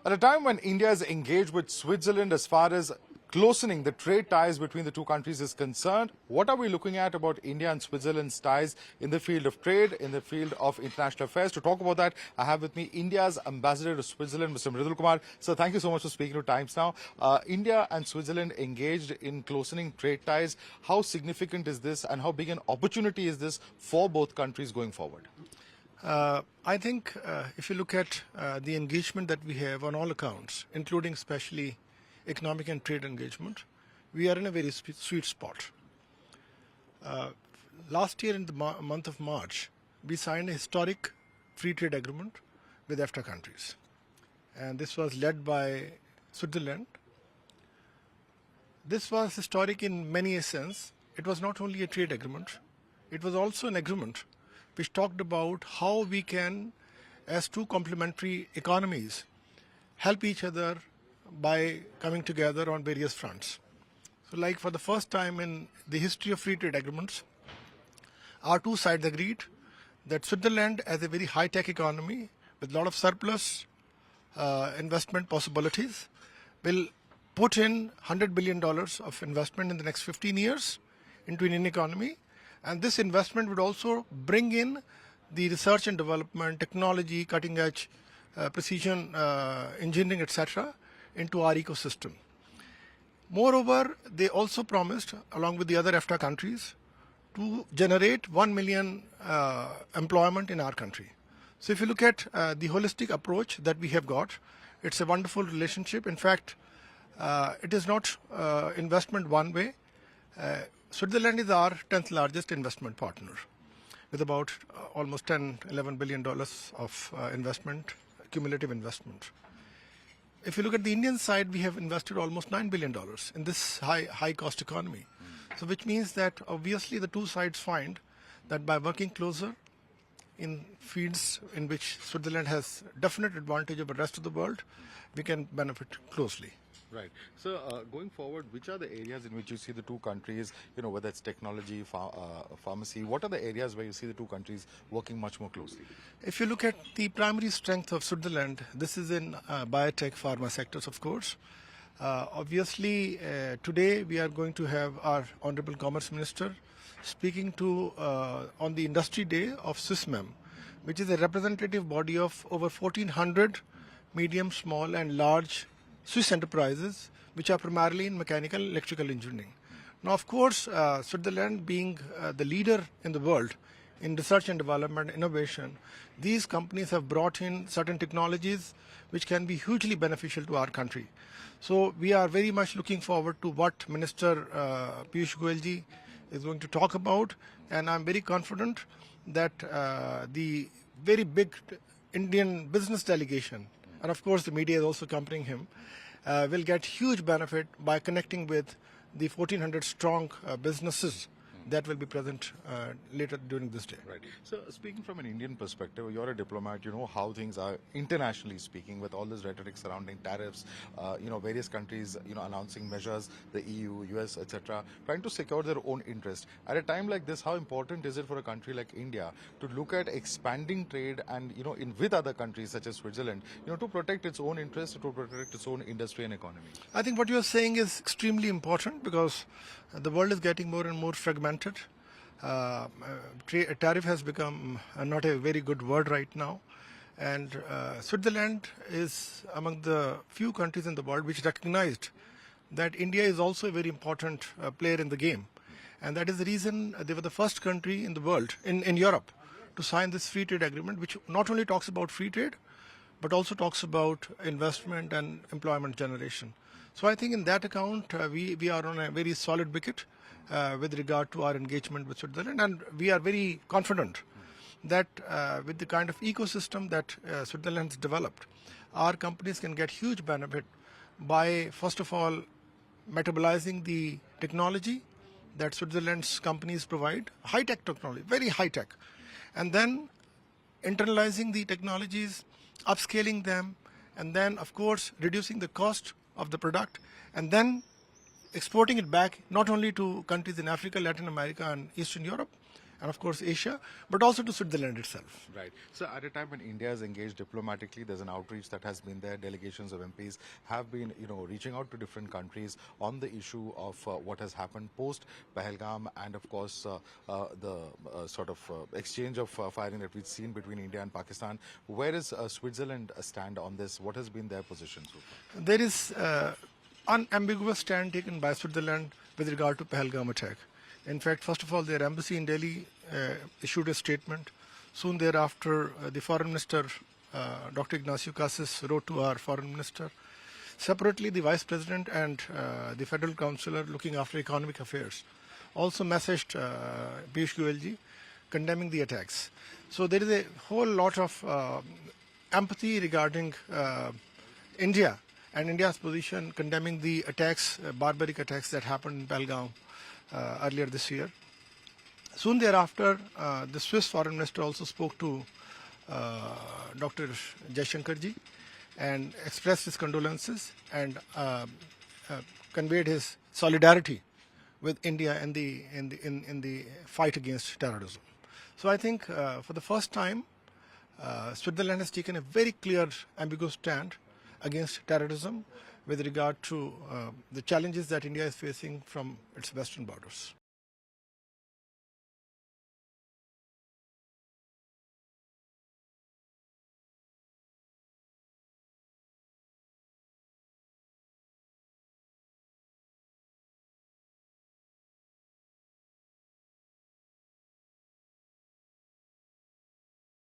At a time when India is engaged with Switzerland as far as closening the trade ties between the two countries is concerned, what are we looking at about India and Switzerland's ties in the field of trade, in the field of international affairs? To talk about that, I have with me India's ambassador to Switzerland, Mr. Mridul Kumar. Sir, thank you so much for speaking to Times Now. India and Switzerland engaged in closening trade ties. How significant is this and how big an opportunity is this for both countries going forward? I think if you look at the engagement that we have on all accounts, including especially economic and trade engagement, we are in a very sweet spot. Last year in the month of March, we signed a historic free trade agreement with EFTA countries. And this was led by Switzerland. This was historic in many sense. It was not only a trade agreement, it was also an agreement which talked about how we can, as two complementary economies, help each other by coming together on various fronts. So like for the first time in the history of free trade agreements, our two sides agreed that Switzerland, as a very high-tech economy with a lot of surplus investment possibilities, will put in $100 billion of investment in the next 15 years into Indian economy. And this investment would also bring in the research and development, technology, cutting-edge precision engineering, etc., into our ecosystem. Moreover, they also promised, along with the other EFTA countries, to generate 1 million employment in our country. So if you look at the holistic approach that we have got, it's a wonderful relationship. In fact, it is not investment one way. Switzerland is our 10th largest investment partner with about almost $11 billion of investment, cumulative investment. If you look at the Indian side, we have invested almost $9 billion in this high cost economy. So which means that obviously the two sides find that by working closer in fields in which Switzerland has definite advantage over the rest of the world, we can benefit closely. Right. So going forward, which are the areas in which you see the two countries, whether it's technology, pharmacy, what are the areas where you see the two countries working much more closely? If you look at the primary strength of Switzerland, this is in biotech, pharma sectors, of course. Obviously, today we are going to have our Honorable Commerce Minister speaking to on the Industry Day of SwissMem, which is a representative body of over 1,400 medium, small and large Swiss enterprises, which are primarily in mechanical electrical engineering. Now, of course, Switzerland being the leader in the world in research and development, innovation, these companies have brought in certain technologies which can be hugely beneficial to our country. So we are very much looking forward to what Minister Piyush Goyal ji is going to talk about, and I'm very confident that the very big Indian business delegation, and of course the media is also accompanying him, will get huge benefit by connecting with the 1,400 strong businesses that will be present later during this day. Right. So speaking from an Indian perspective, you're a diplomat, you know how things are internationally speaking with all this rhetoric surrounding tariffs, various countries, announcing measures, the EU, US, etc., trying to secure their own interest. At a time like this, how important is it for a country like India to look at expanding trade and, with other countries such as Switzerland, to protect its own interest, to protect its own industry and economy? I think what you're saying is extremely important because the world is getting more and more fragmented. Tariff has become not a very good word right now. And Switzerland is among the few countries in the world which recognized that India is also a very important player in the game. And that is the reason they were the first country in the world, in Europe, to sign this free trade agreement, which not only talks about free trade, but also talks about investment and employment generation. So I think in that account, we are on a very solid wicket with regard to our engagement with Switzerland, and we are very confident that with the kind of ecosystem that Switzerland has developed, our companies can get huge benefit by, first of all, metabolizing the technology that Switzerland's companies provide, high-tech technology, very high-tech, and then internalizing the technologies, upscaling them, and then, of course, reducing the cost of the product, and then exporting it back not only to countries in Africa, Latin America and Eastern Europe, and of course Asia, but also to Switzerland itself. Right. So at a time when India is engaged diplomatically, there's an outreach that has been there. Delegations of MPs have been, reaching out to different countries on the issue of what has happened post Pahalgam, and of course the exchange of firing that we've seen between India and Pakistan. Where is Switzerland stand on this? What has been their position so far? There is unambiguous stand taken by Switzerland with regard to Pahalgam attack. In fact, first of all, their embassy in Delhi issued a statement. Soon thereafter, the foreign minister, Dr. Ignacio Casas, wrote to our foreign minister. Separately, the vice president and the federal counselor looking after economic affairs also messaged Piyush Goyal condemning the attacks. So there is a whole lot of empathy regarding India and India's position condemning the attacks, barbaric attacks that happened in Pahalgam earlier this year. Soon thereafter, the Swiss foreign minister also spoke to Dr. Jaishankarji and expressed his condolences and conveyed his solidarity with India in the fight against terrorism. So I think for the first time, Switzerland has taken a very clear, ambiguous stand against terrorism with regard to the challenges that India is facing from its western borders.